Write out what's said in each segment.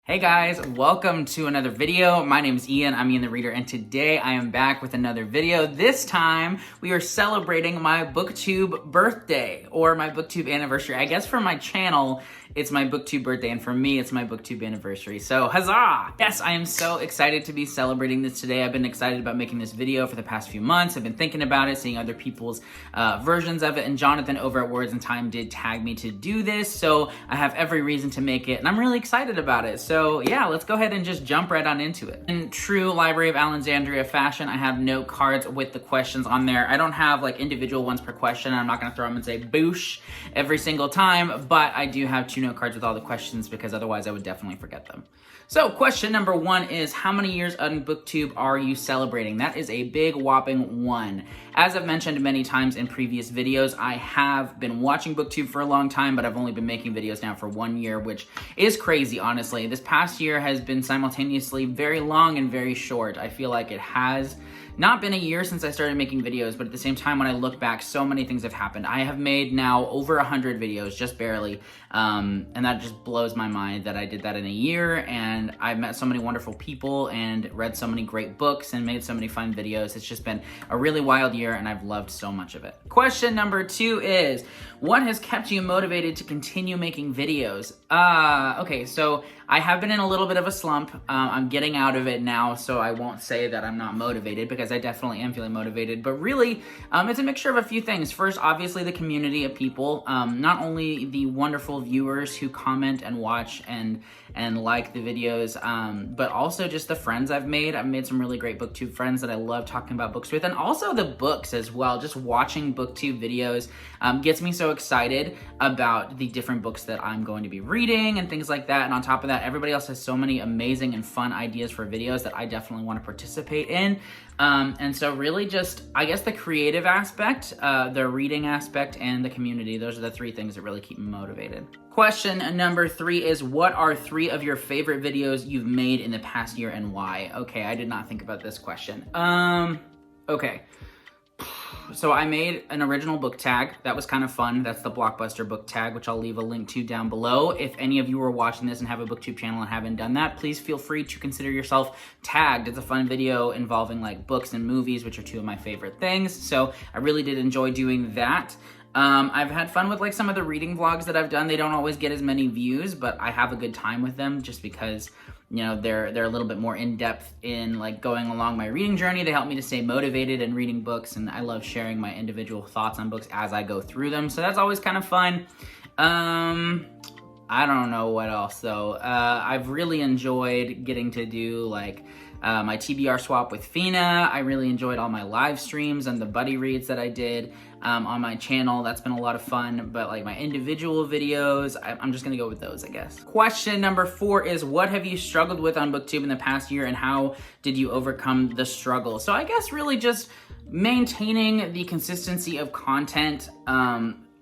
Hey guys, welcome to another video. My name is Ian, I'm Ian the Reader, and today I am back with another video. This time, we are celebrating my BookTube birthday, or my BookTube anniversary. I guess for my channel, it's my BookTube birthday, and for me, it's my BookTube anniversary. So, huzzah! Yes, I am so excited to be celebrating this today. I've been excited about making this video for the past few months. I've been thinking about it, seeing other people's versions of it, and Jonathan over at Words and Time did tag me to do this, so I have every reason to make it, and I'm really excited about it. So yeah, let's go ahead and just jump right on into it. In true Library of Alexandria fashion, I have note cards with the questions on there. I don't have like individual ones per question. I'm not gonna throw them and say boosh every single time, but I do have two note cards with all the questions because otherwise I would definitely forget them. So question number one is, how many years on BookTube are you celebrating? That is a big whopping 1. As I've mentioned many times in previous videos, I have been watching BookTube for a long time, but I've only been making videos now for 1 year, which is crazy, honestly. This past year has been simultaneously very long and very short. I feel like it has not been a year since I started making videos, but at the same time, when I look back, so many things have happened. I have made now over 100 videos, just barely, and that just blows my mind that I did that in a year, and I've met so many wonderful people and read so many great books and made so many fun videos. It's just been a really wild year, and I've loved so much of it. Question number 2 is, what has kept you motivated to continue making videos? Okay, so I have been in a little bit of a slump. I'm getting out of it now, so I won't say that I'm not motivated, because I definitely am feeling motivated, but really, it's a mixture of a few things. First, obviously, the community of people, not only the wonderful viewers who comment and watch and like the videos, but also just the friends I've made. I've made some really great BookTube friends that I love talking about books with, and also the books as well. Just watching BookTube videos gets me so excited about the different books that I'm going to be reading and things like that, and on top of that, everybody else has so many amazing and fun ideas for videos that I definitely want to participate in. And so really just, I guess, the creative aspect, the reading aspect, and the community. Those are the 3 things that really keep me motivated. Question number 3 is, what are 3 of your favorite videos you've made in the past year and why? Okay, I did not think about this question. Okay. So I made an original book tag. That was kind of fun. That's the Blockbuster book tag, which I'll leave a link to down below. If any of you are watching this and have a BookTube channel and haven't done that, please feel free to consider yourself tagged. It's a fun video involving like books and movies, which are 2 of my favorite things. So I really did enjoy doing that. I've had fun with like some of the reading vlogs that I've done. They don't always get as many views, but I have a good time with them just because, you know, they're a little bit more in-depth in like going along my reading journey. They help me to stay motivated in reading books, and I love sharing my individual thoughts on books as I go through them. So that's always kind of fun. I don't know what else though. I've really enjoyed getting to do like my TBR swap with Fina. I really enjoyed all my live streams and the buddy reads that I did on my channel. That's been a lot of fun, but like my individual videos, I'm just gonna go with those, I guess. Question number 4 is, what have you struggled with on BookTube in the past year, and how did you overcome the struggle? So I guess really just maintaining the consistency of content,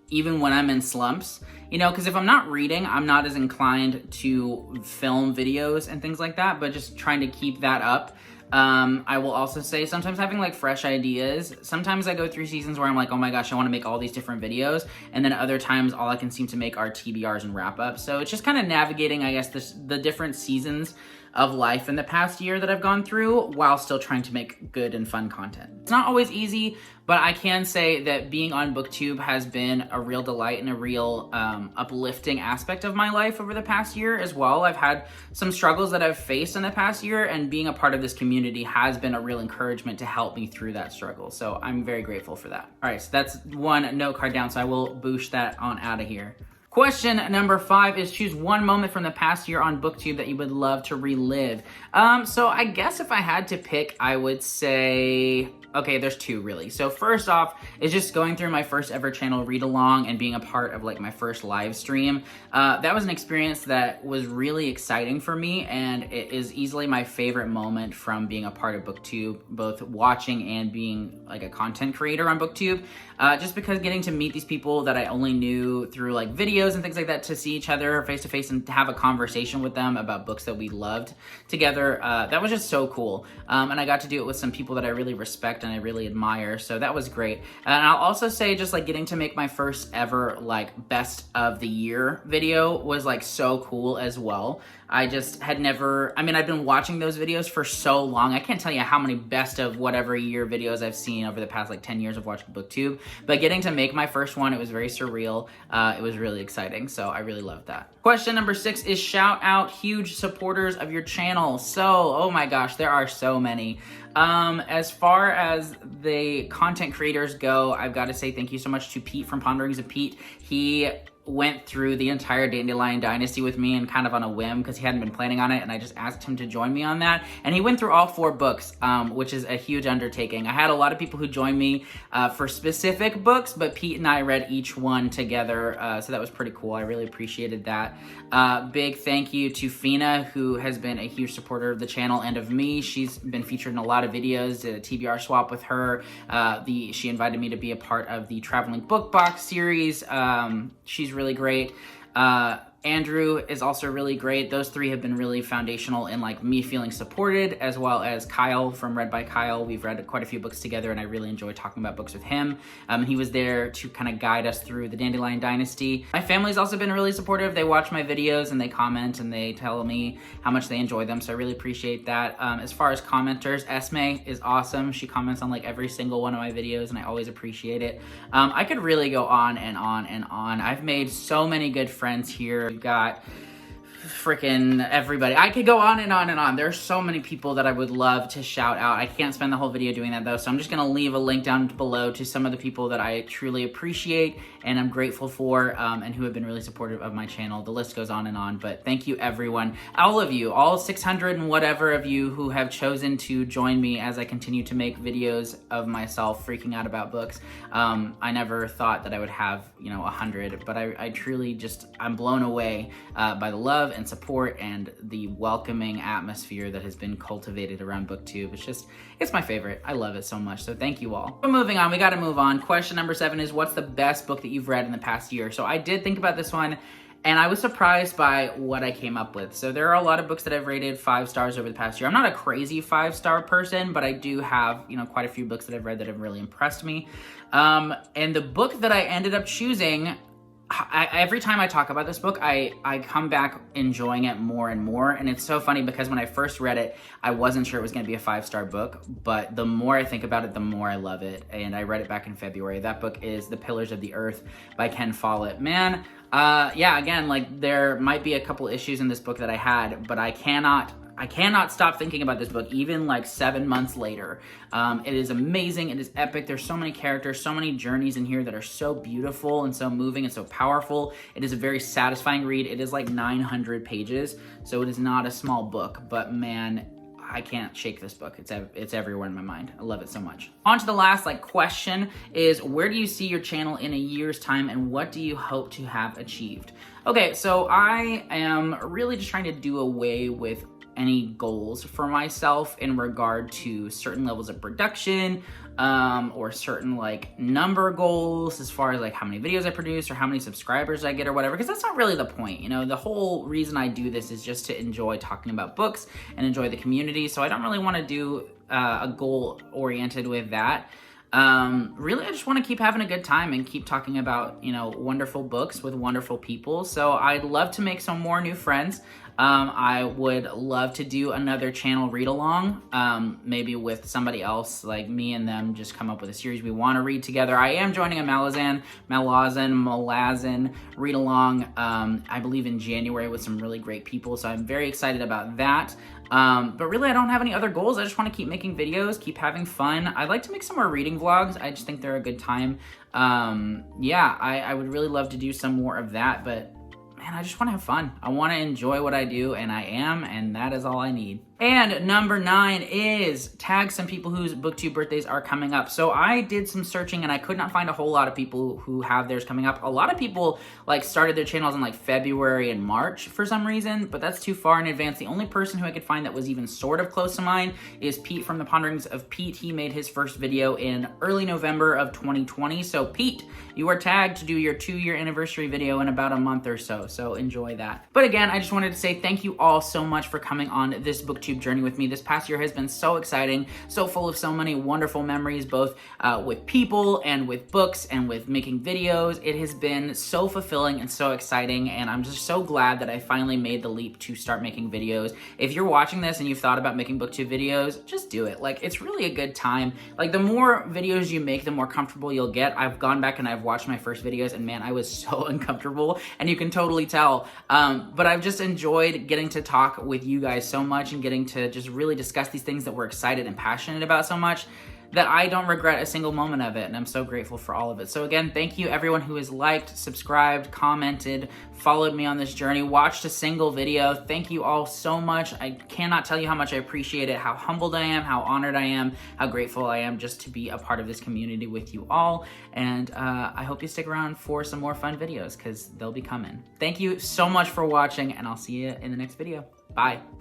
even when I'm in slumps, you know, because if I'm not reading, I'm not as inclined to film videos and things like that, but just trying to keep that up. I will also say sometimes having like fresh ideas. Sometimes I go through seasons where I'm like, oh my gosh, I want to make all these different videos. And then other times all I can seem to make are TBRs and wrap ups. So it's just kind of navigating, I guess, the different seasons of life in the past year that I've gone through while still trying to make good and fun content. It's not always easy, but I can say that being on BookTube has been a real delight and a real uplifting aspect of my life over the past year as well. I've had some struggles that I've faced in the past year, and being a part of this community has been a real encouragement to help me through that struggle. So I'm very grateful for that. All right, so that's 1 note card down, so I will boosh that on out of here. Question number 5 is, choose 1 moment from the past year on BookTube that you would love to relive. So I guess if I had to pick, I would say, okay, there's 2 really. So first off is just going through my first ever channel read along and being a part of like my first live stream. That was an experience that was really exciting for me, and it is easily my favorite moment from being a part of BookTube, both watching and being like a content creator on BookTube. Just because getting to meet these people that I only knew through like videos and things like that, to see each other face to face and to have a conversation with them about books that we loved together, that was just so cool. And I got to do it with some people that I really respect and I really admire, so that was great. And I'll also say just like getting to make my first ever like best of the year video was like so cool as well. I just had never, I mean, I've been watching those videos for so long. I can't tell you how many best of whatever year videos I've seen over the past like 10 years of watching BookTube. But getting to make my first one, it was very surreal. It was really exciting. So I really loved that. Question number 6 is shout out huge supporters of your channel. So, oh my gosh, there are so many. As far as the content creators go, I've got to say thank you so much to Pete from Ponderings of Pete. He went through the entire Dandelion Dynasty with me and kind of on a whim because he hadn't been planning on it, and I just asked him to join me on that. And he went through all 4 books, which is a huge undertaking. I had a lot of people who joined me for specific books, but Pete and I read each one together, so that was pretty cool. I really appreciated that. Big thank you to Fina, who has been a huge supporter of the channel and of me. She's been featured in a lot of videos, did a TBR swap with her. She invited me to be a part of the Traveling Book Box series. She's really great. Andrew is also really great. Those 3 have been really foundational in like me feeling supported, as well as Kyle from Read by Kyle. We've read quite a few books together, and I really enjoy talking about books with him. He was there to kind of guide us through the Dandelion Dynasty. My family's also been really supportive. They watch my videos and they comment and they tell me how much they enjoy them, so I really appreciate that. As far as commenters, Esme is awesome. She comments on like every single one of my videos, and I always appreciate it. I could really go on and on and on. I've made so many good friends here. We've got freaking everybody. I could go on and on and on. There's so many people that I would love to shout out. I can't spend the whole video doing that though, so I'm just gonna leave a link down below to some of the people that I truly appreciate and I'm grateful for, and who have been really supportive of my channel. The list goes on and on, but thank you everyone. All of you, all 600 and whatever of you who have chosen to join me as I continue to make videos of myself freaking out about books. I never thought that I would have, 100, but I truly just, I'm blown away by the love and support and the welcoming atmosphere that has been cultivated around BookTube. It's my favorite. I love it so much, so thank you all. But moving on, we gotta move on. Question number 7 is, what's the best book that you've read in the past year? So I did think about this one, and I was surprised by what I came up with. So there are a lot of books that I've rated 5 stars over the past year. I'm not a crazy 5-star person, but I do have, quite a few books that I've read that have really impressed me. And the book that I ended up choosing, every time I talk about this book, I come back enjoying it more and more. And it's so funny because when I first read it, I wasn't sure it was going to be a 5-star book, but the more I think about it, the more I love it. And I read it back in February. That book is The Pillars of the Earth by Ken Follett. Man, yeah, again, like there might be a couple issues in this book that I had, but I cannot stop thinking about this book, even like 7 months later. It is amazing. It is epic. There's so many characters, so many journeys in here that are so beautiful and so moving and so powerful. It is a very satisfying read. It is like 900 pages, so it is not a small book, but man, I can't shake this book. It's everywhere in my mind. I love it so much. On to the last question is, where do you see your channel in a year's time and what do you hope to have achieved? Okay, so I am really just trying to do away with any goals for myself in regard to certain levels of production, or certain number goals as far as how many videos I produce or how many subscribers I get or whatever, because that's not really the point. The whole reason I do this is just to enjoy talking about books and enjoy the community, so I don't really want to do a goal oriented with that. Really, I just want to keep having a good time and keep talking about, wonderful books with wonderful people. So I'd love to make some more new friends. I would love to do another channel read along, maybe with somebody else, like me and them just come up with a series we want to read together. I am joining a Malazan read along, I believe in January with some really great people. So I'm very excited about that. But really I don't have any other goals. I just want to keep making videos, keep having fun. I'd like to make some more reading vlogs. I just think they're a good time. Yeah, I would really love to do some more of that, but man, I just want to have fun. I want to enjoy what I do, and I am, and that is all I need. And number 9 is tag some people whose BookTube birthdays are coming up. So I did some searching and I could not find a whole lot of people who have theirs coming up. A lot of people started their channels in February and March for some reason, but that's too far in advance. The only person who I could find that was even sort of close to mine is Pete from the Ponderings of Pete. He made his first video in early November of 2020. So Pete, you are tagged to do your 2-year anniversary video in about a month or so. So enjoy that. But again, I just wanted to say thank you all so much for coming on this BookTube booktube journey with me. This past year has been so exciting, so full of so many wonderful memories, both with people and with books and with making videos. It has been so fulfilling and so exciting, and I'm just so glad that I finally made the leap to start making videos. If you're watching this and you've thought about making booktube videos, just do it. Like, it's really a good time. Like, the more videos you make, the more comfortable you'll get. I've gone back and I've watched my first videos, and man, I was so uncomfortable, and you can totally tell. But I've just enjoyed getting to talk with you guys so much and getting to just really discuss these things that we're excited and passionate about so much that I don't regret a single moment of it, and I'm so grateful for all of it. So again, thank you everyone who has liked, subscribed, commented, followed me on this journey, watched a single video. Thank you all so much. I cannot tell you how much I appreciate it, how humbled I am, how honored I am, how grateful I am just to be a part of this community with you all. And I hope you stick around for some more fun videos, because they'll be coming. Thank you so much for watching, and I'll see you in the next video. Bye.